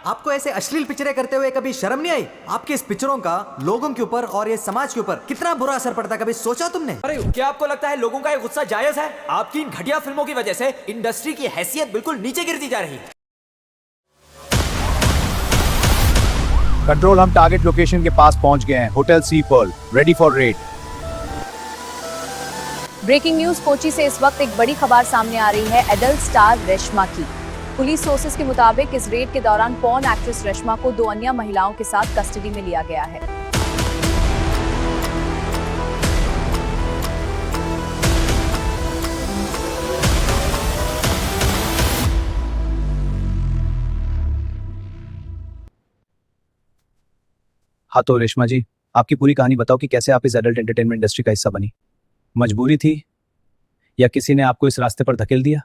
आपको ऐसे अश्लील पिक्चरें करते हुए कभी शर्म नहीं आई? आपकी इस पिक्चरों का लोगों के ऊपर और ये समाज के ऊपर कितना बुरा असर पड़ता है, कभी सोचा तुमने? अरे क्या आपको लगता है लोगों का ये गुस्सा जायज है? आपकी इन घटिया फिल्मों की वजह से इंडस्ट्री की हैसियत बिल्कुल नीचे गिरती जा रही है। कंट्रोल, हम टारगेट लोकेशन के पास पहुंच गए हैं। Hotel Sea Pearl, ready for raid. Breaking news Kochi से इस वक्त एक बड़ी खबर सामने आ रही है एडल्ट स्टार रेशमा की। पुलिस सोर्सेज के मुताबिक इस रेड के दौरान पॉर्न एक्ट्रेस रेशमा को 2 अन्य महिलाओं के साथ कस्टडी में लिया गया है। हाँ तो रेशमा जी, आपकी पूरी कहानी बताओ कि कैसे आप इस एडल्ट एंटरटेनमेंट इंडस्ट्री का हिस्सा बनी। मजबूरी थी या किसी ने आपको इस रास्ते पर धकेल दिया?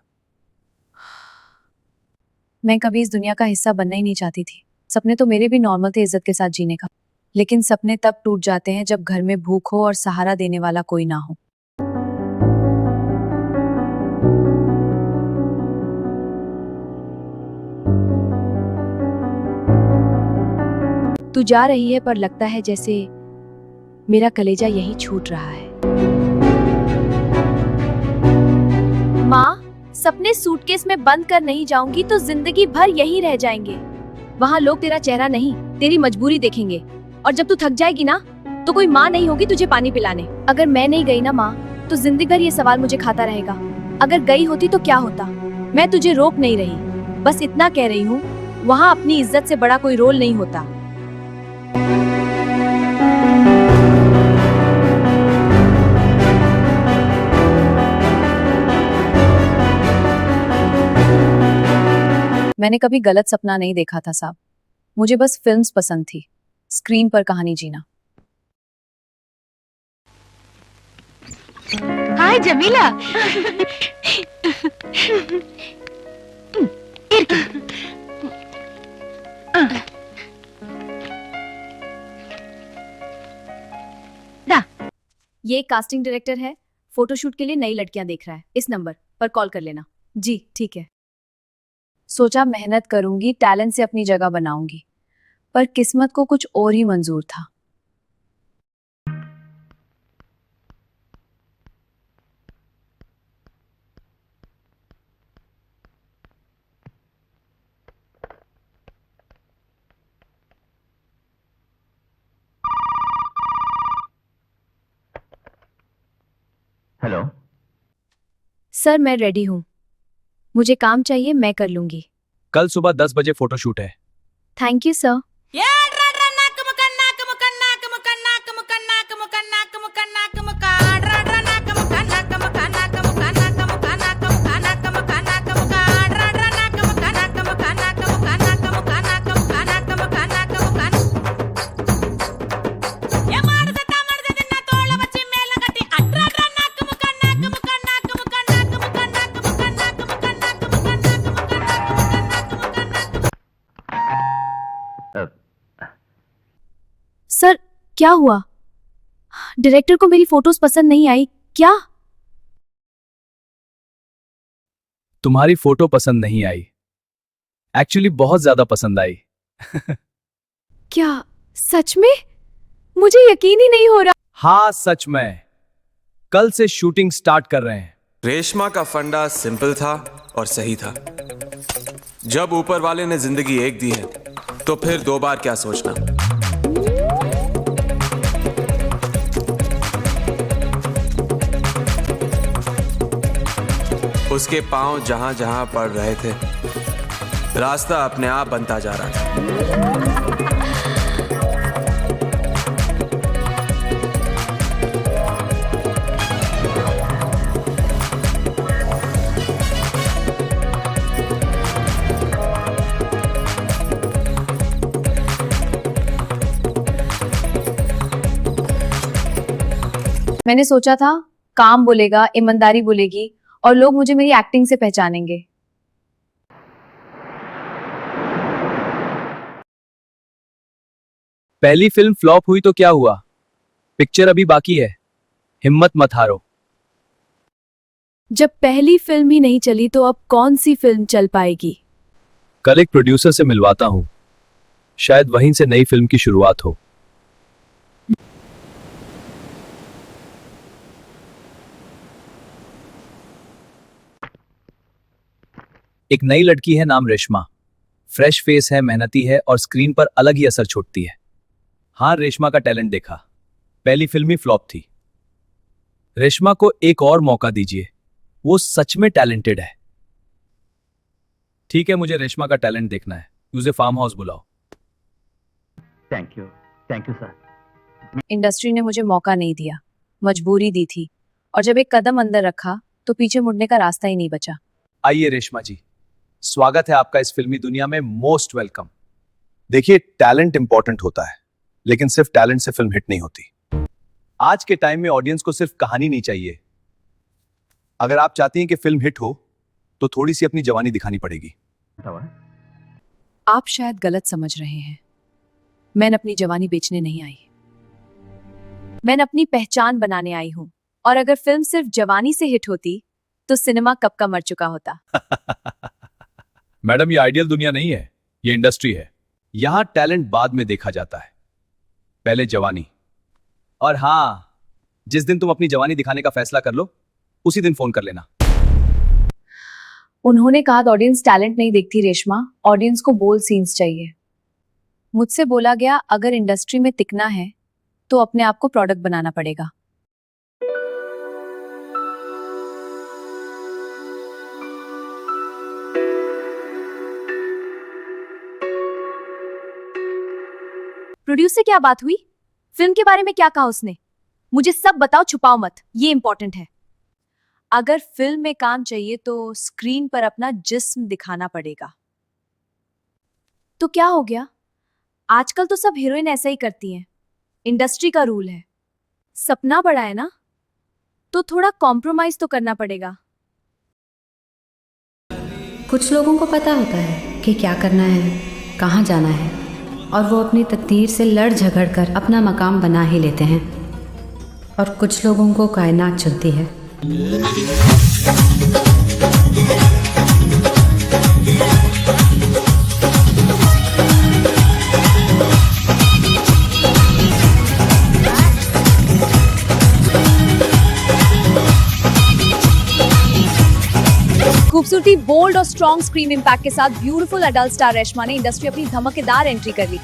मैं कभी इस दुनिया का हिस्सा बनना ही नहीं चाहती थी। सपने तो मेरे भी नॉर्मल थे इज्जत के साथ जीने का, लेकिन सपने तब टूट जाते हैं जब घर में भूख हो और सहारा देने वाला कोई ना हो। तू जा रही है पर लगता है जैसे मेरा कलेजा यही छूट रहा है। माँ, सपने सूटकेस में बंद कर नहीं जाऊंगी तो जिंदगी भर यहीं रह जाएंगे। वहाँ लोग तेरा चेहरा नहीं, तेरी मजबूरी देखेंगे, और जब तू थक जाएगी ना तो कोई माँ नहीं होगी तुझे पानी पिलाने। अगर मैं नहीं गई ना माँ, तो जिंदगी भर ये सवाल मुझे खाता रहेगा, अगर गई होती तो क्या होता। मैं तुझे रोक नहीं रही, बस इतना कह रही हूँ, वहाँ अपनी इज्जत से बड़ा कोई रोल नहीं होता। मैंने कभी गलत सपना नहीं देखा था साहब, मुझे बस फिल्म्स पसंद थी, स्क्रीन पर कहानी जीना। हाय जमीला। ये कास्टिंग डायरेक्टर है, फोटोशूट के लिए नई लड़कियां देख रहा है, इस नंबर पर कॉल कर लेना। जी ठीक है। सोचा मेहनत करूंगी, टैलेंट से अपनी जगह बनाऊंगी, पर किस्मत को कुछ और ही मंजूर था। हेलो सर मैं रेडी हूँ, मुझे काम चाहिए, मैं कर लूंगी। कल सुबह 10 बजे फोटोशूट है। Thank you sir. सर क्या हुआ? डायरेक्टर को मेरी फोटोज पसंद नहीं आई क्या? तुम्हारी फोटो पसंद नहीं आई, एक्चुअली बहुत ज्यादा पसंद आई। क्या सच में? मुझे यकीन ही नहीं हो रहा। हाँ सच में, कल से शूटिंग स्टार्ट कर रहे हैं। रेशमा का फंडा सिंपल था और सही था। जब ऊपर वाले ने जिंदगी एक दी है तो फिर 2 बार क्या सोचना। उसके पांव जहां जहां पड़ रहे थे, रास्ता अपने आप बनता जा रहा था। मैंने सोचा था काम बोलेगा, ईमानदारी बोलेगी और लोग मुझे मेरी एक्टिंग से पहचानेंगे। पहली फिल्म फ्लॉप हुई तो क्या हुआ, पिक्चर अभी बाकी है, हिम्मत मत हारो। जब पहली फिल्म ही नहीं चली तो अब कौन सी फिल्म चल पाएगी? कल एक प्रोड्यूसर से मिलवाता हूँ, शायद वहीं से नई फिल्म की शुरुआत हो। एक नई लड़की है, नाम रेशमा। फ्रेश फेस है, मेहनती है और स्क्रीन पर अलग ही असर छोड़ती है। हाँ, रेशमा का टैलेंट देखा, पहली फिल्म ही फ्लॉप थी। रेशमा को एक और मौका दीजिए, वो सच में टैलेंटेड है। ठीक है, मुझे रेशमा का टैलेंट देखना है, उसे फार्म हाउस बुलाओ। Thank you sir. इंडस्ट्री ने मुझे मौका नहीं दिया, मजबूरी दी थी, और जब एक कदम अंदर रखा तो पीछे मुड़ने का रास्ता ही नहीं बचा। आइए रेशमा जी, स्वागत है आपका इस फिल्मी दुनिया में, मोस्ट वेलकम। देखिए, टैलेंट इंपॉर्टेंट होता है, लेकिन सिर्फ टैलेंट से फिल्म हिट नहीं होती। आज के टाइम में ऑडियंस को सिर्फ कहानी नहीं चाहिए। अगर आप चाहती हैं कि फिल्म हिट हो तो थोड़ी सी अपनी जवानी दिखानी पड़ेगी। आप शायद गलत समझ रहे हैं। मैंने अपनी जवानी बेचने नहीं आई, मैंने अपनी पहचान बनाने आई हूं। और अगर फिल्म सिर्फ जवानी से हिट होती तो सिनेमा कब का मर चुका होता। मैडम, ये आइडियल दुनिया नहीं है, ये इंडस्ट्री है। यहां टैलेंट बाद में देखा जाता है, पहले जवानी। और हाँ, जिस दिन तुम अपनी जवानी दिखाने का फैसला कर लो, उसी दिन फोन कर लेना। उन्होंने कहा ऑडियंस टैलेंट नहीं देखती रेशमा, ऑडियंस को बोल्ड सीन्स चाहिए। मुझसे बोला गया अगर इंडस्ट्री में टिकना है तो अपने आप को प्रोडक्ट बनाना पड़ेगा। प्रोड्यूसर से क्या बात हुई? फिल्म के बारे में क्या कहा उसने? मुझे सब बताओ, छुपाओ मत, ये इंपॉर्टेंट है। अगर फिल्म में काम चाहिए तो स्क्रीन पर अपना जिस्म दिखाना पड़ेगा। तो क्या हो गया? आजकल तो सब हीरोइन ऐसा ही करती हैं, इंडस्ट्री का रूल है। सपना बड़ा है ना, तो थोड़ा कॉम्प्रोमाइज तो करना पड़ेगा। कुछ लोगों को पता होता है कि क्या करना है, कहाँ जाना है, और वो अपनी तकदीर से लड़ झगड़ कर अपना मकाम बना ही लेते हैं। और कुछ लोगों को कायनात चुनती है। खूबसूरती, बोल्ड और स्ट्रॉन्ग स्क्रीन इम्पैक्ट के साथ ब्यूटीफुल अडल्ट स्टार रेशमा ने इंडस्ट्री अपनी धमाकेदार एंट्री कर ली।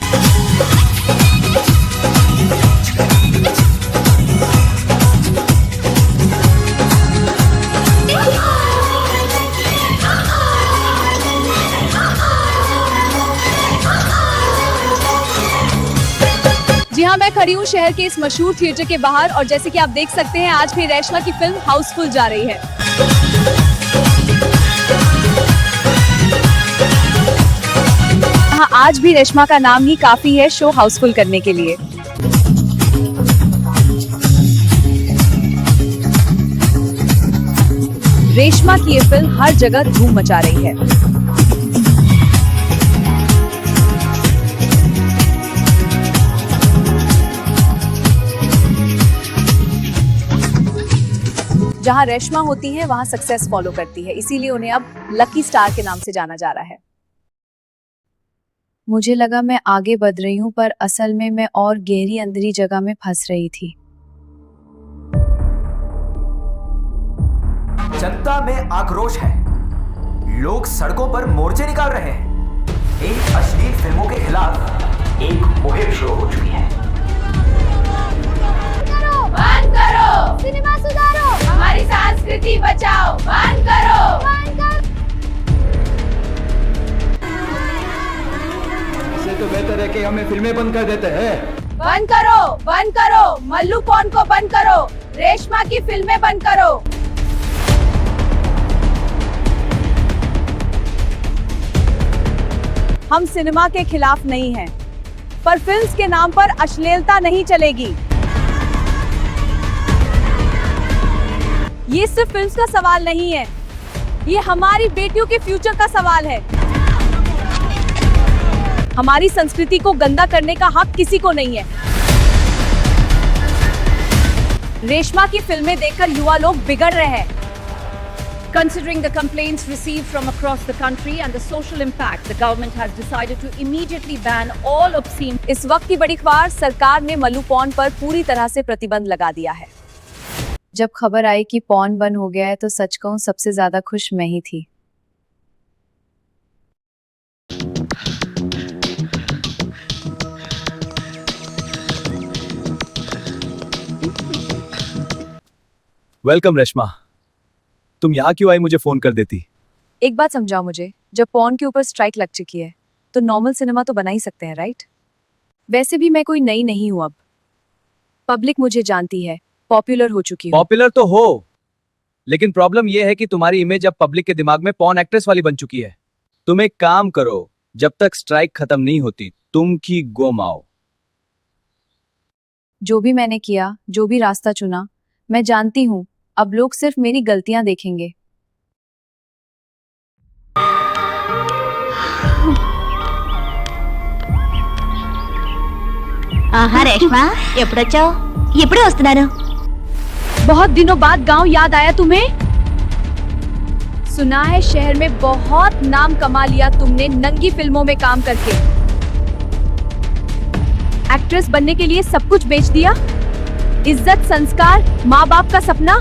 जी हाँ, मैं खड़ी हूँ शहर के इस मशहूर थिएटर के बाहर, और जैसे कि आप देख सकते हैं आज भी रेशमा की फिल्म हाउसफुल जा रही है। हाँ, आज भी रेशमा का नाम ही काफी है शो हाउसफुल करने के लिए। रेशमा की ये फिल्म हर जगह धूम मचा रही है। जहां रेशमा होती है वहां सक्सेस फॉलो करती है, इसीलिए उन्हें अब लकी स्टार के नाम से जाना जा रहा है। मुझे लगा मैं आगे बढ़ रही हूं, पर असल में मैं और गहरी अंदरी जगह में फंस रही थी। जनता में आक्रोश है, लोग सड़कों पर मोर्चे निकाल रहे हैं। इन अश्लील फिल्मों के खिलाफ एक मुहिम शुरू हो चुकी है। बंद करो, सिनेमा सुधारो, हमारी संस्कृति बचाओ, बंद करो, इससे तो बेहतर है कि हमें फिल्में बंद कर देते हैं। बंद करो, बंद करो, मल्लू पॉन को बंद करो, रेशमा की फिल्में बंद करो। हम सिनेमा के खिलाफ नहीं हैं, पर फिल्म्स के नाम पर अश्लीलता नहीं चलेगी। ये सिर्फ फिल्म्स का सवाल नहीं है, ये हमारी बेटियों के फ्यूचर का सवाल है। हमारी संस्कृति को गंदा करने का हक किसी को नहीं है। रेशमा की फिल्में देखकर युवा लोग बिगड़ रहे हैं। Considering the complaints received from across the country and the social impact, the government has decided to immediately ban all obscene. इस वक्त की बड़ी खबर, सरकार ने मल्लू पॉर्न पर पूरी तरह से प्रतिबंध लगा दिया है। जब खबर आई कि पॉर्न बंद हो गया है तो सच कहूं सबसे ज्यादा खुश मैं ही थी। वेलकम रेशमा। तुम यहाँ क्यों आई, मुझे फोन कर देती। एक बात समझाओ मुझे, जब पॉर्न के ऊपर स्ट्राइक लग चुकी है तो नॉर्मल सिनेमा तो बना ही सकते हैं, राइट? वैसे भी मैं कोई नई नहीं हूं, अब पब्लिक मुझे जानती है, पॉपुलर हो चुकी हूं। पॉपुलर तो हो, लेकिन प्रॉब्लम यह है कि तुम्हारी इमेज अब पब्लिक के दिमाग में पॉर्न एक्ट्रेस वाली बन चुकी है। तुम एक काम करो, जब तक स्ट्राइक खत्म नहीं होती तुम की गोमाओ। जो भी मैंने किया, जो भी रास्ता चुना, मैं जानती हूं अब लोग सिर्फ मेरी गलतियां देखेंगे। ఆహా రేష్మా ఎప్పుడొచ్చావు? ఇప్పుడే వస్తున్నాను. बहुत दिनों बाद गांव याद आया तुम्हें? सुना है शहर में बहुत नाम कमा लिया तुमने नंगी फिल्मों में काम करके। एक्ट्रेस बनने के लिए सब कुछ बेच दिया, इज्जत, संस्कार, माँ बाप का सपना।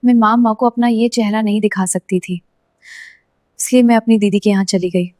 मैं माँ को अपना ये चेहरा नहीं दिखा सकती थी, इसलिए मैं अपनी दीदी के यहाँ चली गई।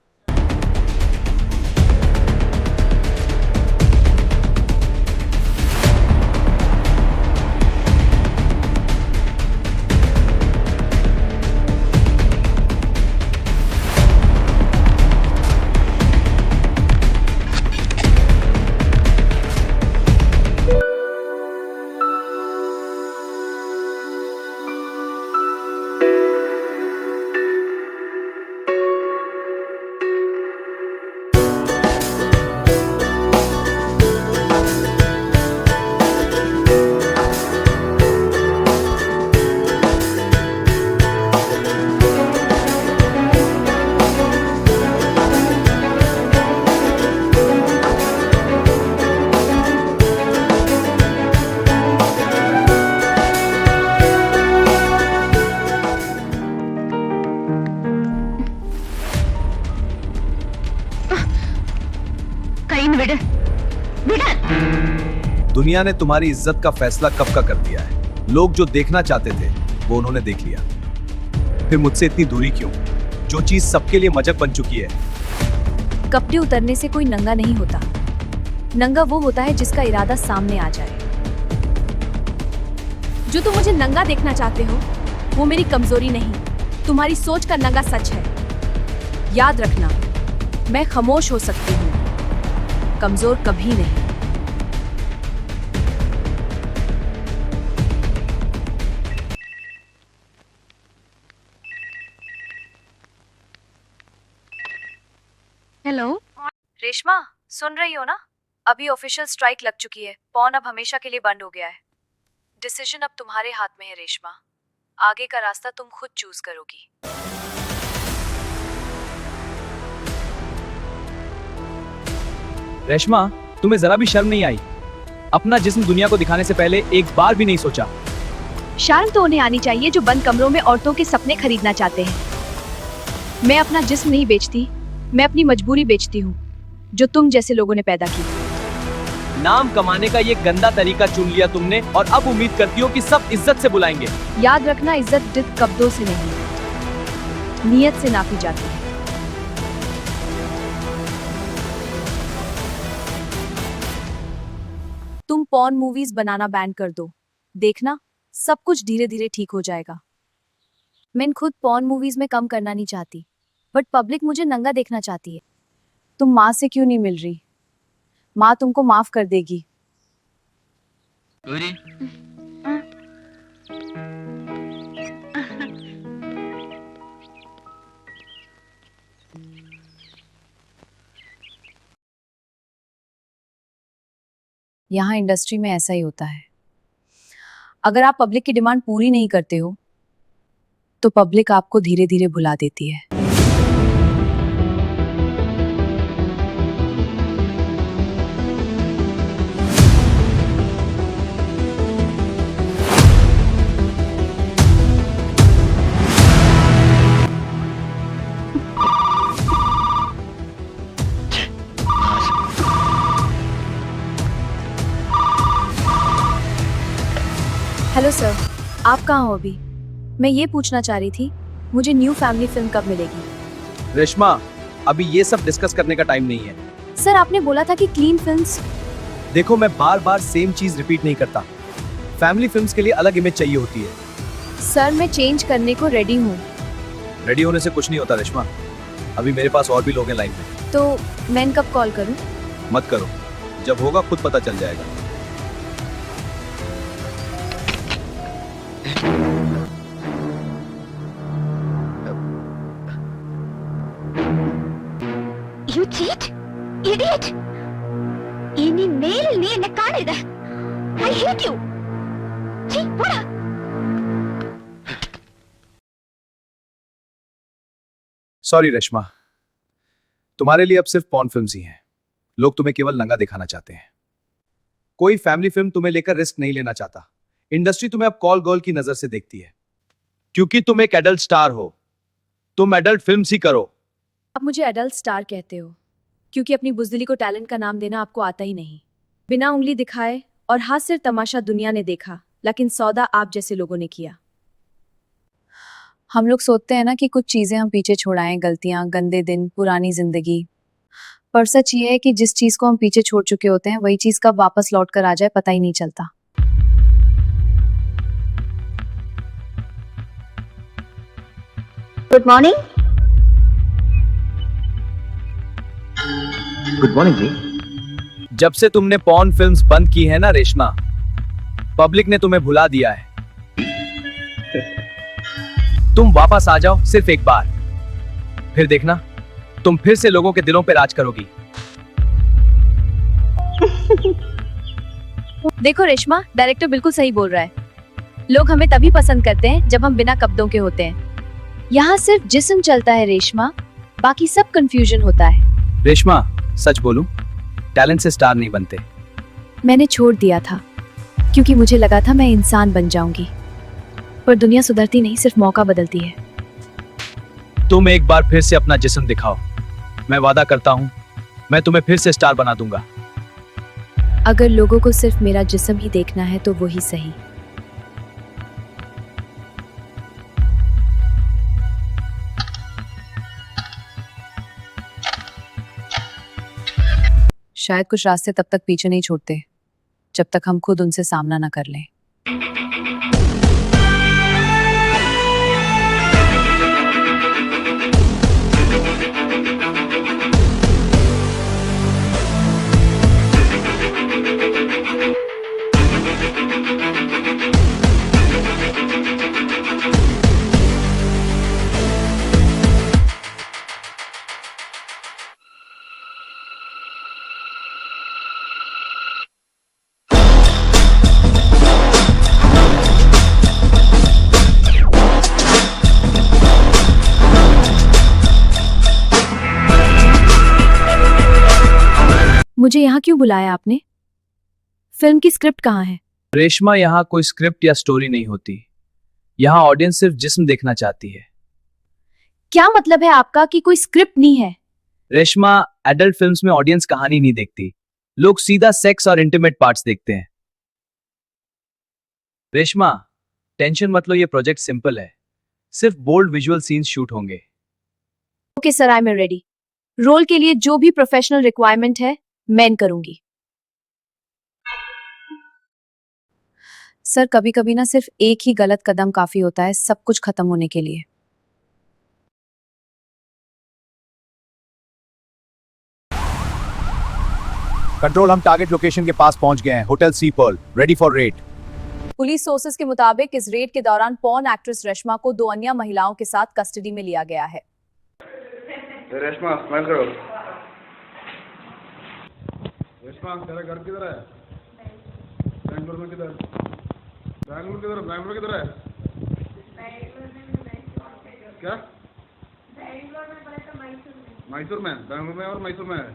दुनिया ने तुम्हारी इज्जत का फैसला कब का कर दिया है। लोग जो देखना चाहते थे वो उन्होंने देख लिया। फिर मुझसे इतनी दूरी क्यों? जो चीज सबके लिए मजाक बन चुकी है। कपड़े उतरने से कोई नंगा नहीं होता, नंगा वो होता है जिसका इरादा सामने आ जाए। जो तुम मुझे नंगा देखना चाहते हो वो मेरी कमजोरी नहीं, तुम्हारी सोच का नंगा सच है। याद रखना, मैं खामोश हो सकती हूँ, कमजोर कभी नहीं। हेलो रेशमा, सुन रही हो ना? अभी ऑफिशियल स्ट्राइक लग चुकी है, पॉर्न अब हमेशा के लिए बंद हो गया है। डिसीजन अब तुम्हारे हाथ में है रेशमा, आगे का रास्ता तुम खुद चूज करोगी। रेशमा, तुम्हें जरा भी शर्म नहीं आई? अपना जिस्म दुनिया को दिखाने से पहले एक बार भी नहीं सोचा? शर्म तो उन्हें आनी चाहिए जो बंद कमरों में औरतों के सपने खरीदना चाहते हैं। मैं अपना जिस्म नहीं बेचती, मैं अपनी मजबूरी बेचती हूँ, जो तुम जैसे लोगों ने पैदा की। नाम कमाने का ये गंदा तरीका चुन लिया तुमने और अब उम्मीद करती हो कि सब इज्जत से बुलाएंगे। याद रखना, इज्जत जिद कब्दों से नहीं, नियत से नापी जाती है। तुम पॉर्न मूवीज बनाना बैन कर दो, देखना सब कुछ धीरे धीरे ठीक हो जाएगा। मैं खुद पॉर्न मूवीज में कम करना नहीं चाहती, बट पब्लिक मुझे नंगा देखना चाहती है। तुम माँ से क्यों नहीं मिल रही? माँ तुमको माफ कर देगी। यहाँ इंडस्ट्री में ऐसा ही होता है। अगर आप पब्लिक की डिमांड पूरी नहीं करते हो तो पब्लिक आपको धीरे धीरे भुला देती है। सर, आप कहाँ हो अभी? मैं ये पूछना चाह रही थी, मुझे न्यू फैमिली फिल्म कब मिलेगी? रेशमा, अभी ये सब डिस्कस करने का टाइम नहीं है। सर, आपने बोला था कि क्लीन फिल्म्स। देखो, मैं बार बार सेम चीज रिपीट नहीं करता। फैमिली फिल्म्स के लिए अलग इमेज चाहिए होती है। सर, मैं चेंज करने को रेडी हूँ। रेडी होने से कुछ नहीं होता रेशमा। अभी मेरे पास और भी लोग हैं लाइन में। तो मैं कब कॉल करूँ? मत करो, जब होगा खुद पता चल जाएगा। You cheat? Idiot! ಇನಿ ಮೇಲೆ ನೀನೆ ಕಾಣಿದೆ. I hate you. ಛೀ, ಹೋಡ. सॉरी रेशमा, तुम्हारे लिए अब सिर्फ पॉर्न फिल्म्स ही हैं। लोग तुम्हें केवल नंगा दिखाना चाहते हैं। कोई फैमिली फिल्म तुम्हें लेकर रिस्क नहीं लेना चाहता। इंडस्ट्री तुम्हें अब कॉल गर्ल की नजर से देखती है, क्योंकि तुम एक एडल्ट स्टार हो। तुम एडल्ट फिल्म्स ही करो। आप मुझे एडल्ट स्टार कहते हो क्योंकि अपनी बुजदिली को टैलेंट का नाम देना आपको आता ही नहीं। बिना उंगली दिखाए और हाथ सिर तमाशा दुनिया ने देखा, लेकिन सौदा आप जैसे लोगों ने किया। हम लोग सोचते हैं ना कि कुछ चीजें हम पीछे छोड़ाएं, गलतियां, गंदे दिन, पुरानी जिंदगी। पर सच ये है कि जिस चीज को हम पीछे छोड़ चुके होते हैं, वही चीज कब वापस लौट कर आ जाए पता ही नहीं चलता। Good morning. गुड मॉर्निंग जी। जब से तुमने पॉर्न फिल्म्स बंद की है ना रेशमा, पब्लिक ने तुम्हें भुला दिया है। तुम वापस आ जाओ सिर्फ एक बार, फिर देखना तुम फिर से लोगों के दिलों पे राज करोगी। देखो रेशमा, डायरेक्टर बिल्कुल सही बोल रहा है। लोग हमें तभी पसंद करते हैं जब हम बिना कपड़ों के होते हैं। यहाँ सिर्फ जिस्म चलता है रेशमा, बाकी सब कंफ्यूजन होता है। रेशमा, सच बोलूं, टैलेंट से स्टार नहीं बनते। मैंने छोड़ दिया था क्योंकि मुझे लगा था मैं इंसान बन जाऊंगी, पर दुनिया सुधरती नहीं, सिर्फ मौका बदलती है। तुम एक बार फिर से अपना जिस्म दिखाओ, मैं वादा करता हूं मैं तुम्हें फिर से स्टार बना दूंगा। अगर लोगों को सिर्फ मेरा जिस्म ही देखना है तो वही सही। शायद कुछ रास्ते तब तक पीछे नहीं छोड़ते जब तक हम खुद उनसे सामना ना कर लें। मुझे यहाँ क्यों बुलाया आपने? फिल्म की स्क्रिप्ट कहाँ है? रेशमा, यहाँ कोई स्क्रिप्ट या स्टोरी नहीं होती। यहाँ ऑडियंस सिर्फ जिस्म देखना चाहती है। क्या मतलब है आपका कि कोई स्क्रिप्ट नहीं है? रेशमा, एडल्ट फिल्म्स में ऑडियंस कहानी नहीं देखती, लोग सीधा सेक्स और इंटीमेट पार्ट्स देखते हैं। रेशमा, टेंशन मत लो, ये प्रोजेक्ट सिंपल है। सिर्फ बोल्ड विजुअल सीन्स शूट होंगे। Okay sir, I am ready. Role के लिए जो भी प्रोफेशनल रिक्वायरमेंट है मैं करूंगी। सर, कभी कभी ना सिर्फ एक ही गलत कदम काफी होता है सब कुछ खत्म होने के लिए। कंट्रोल, हम टारगेट लोकेशन के पास पहुंच गए हैं। Hotel Sea Pearl, ready for raid. Police sources के मुताबिक इस रेड के दौरान पॉर्न एक्ट्रेस रेशमा को 2 अन्य महिलाओं के साथ कस्टडी में लिया गया है। रेशमा, स्माइल करो। रेशमा, तेरा घर किधर है? बैंगलोर में किधर? बैंगलोर किधर है? क्या? मैसूर में। बैंगलोर में और मैसूर में है।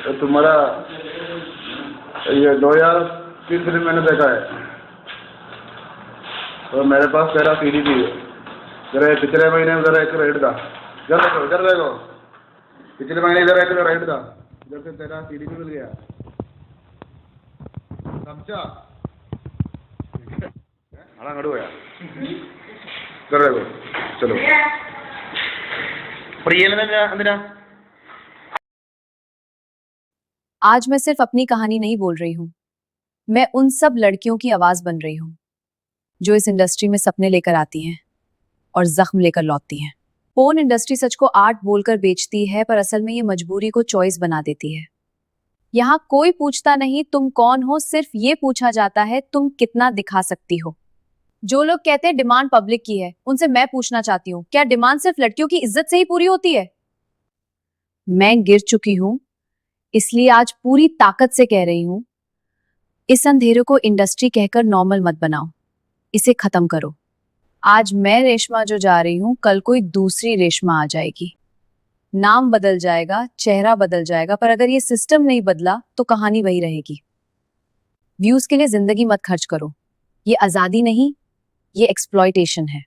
तो तुम्हारा ये 2003 फिल्म मैंने देखा है, तो मेरे पास तेरा सीडी भी है। जरा पिछले महीने उधर एक रेड था, इधर देखो, पिछले महीने इधर एक रेड था, इधर से तेरा सीडी भी मिल गया। समझा? അങ്ങോട്ട് പോയാ ചലോ എന്തിനാ आज मैं सिर्फ अपनी कहानी नहीं बोल रही हूँ, मैं उन सब लड़कियों की आवाज बन रही हूँ जो इस इंडस्ट्री में सपने लेकर आती हैं और जख्म लेकर लौटती हैं। पोर्न इंडस्ट्री सच को आर्ट बोलकर बेचती है, पर असल में ये मजबूरी को चॉइस बना देती है। यहाँ कोई पूछता नहीं तुम कौन हो, सिर्फ ये पूछा जाता है तुम कितना दिखा सकती हो। जो लोग कहते हैं डिमांड पब्लिक की है, उनसे मैं पूछना चाहती हूँ, क्या डिमांड सिर्फ लड़कियों की इज्जत से ही पूरी होती है? मैं गिर चुकी हूँ, इसलिए आज पूरी ताकत से कह रही हूं, इस अंधेरे को इंडस्ट्री कहकर नॉर्मल मत बनाओ, इसे खत्म करो। आज मैं रेशमा जो जा रही हूं, कल कोई दूसरी रेशमा आ जाएगी। नाम बदल जाएगा, चेहरा बदल जाएगा, पर अगर ये सिस्टम नहीं बदला तो कहानी वही रहेगी। व्यूज के लिए जिंदगी मत खर्च करो, ये आजादी नहीं, ये एक्सप्लॉयटेशन है।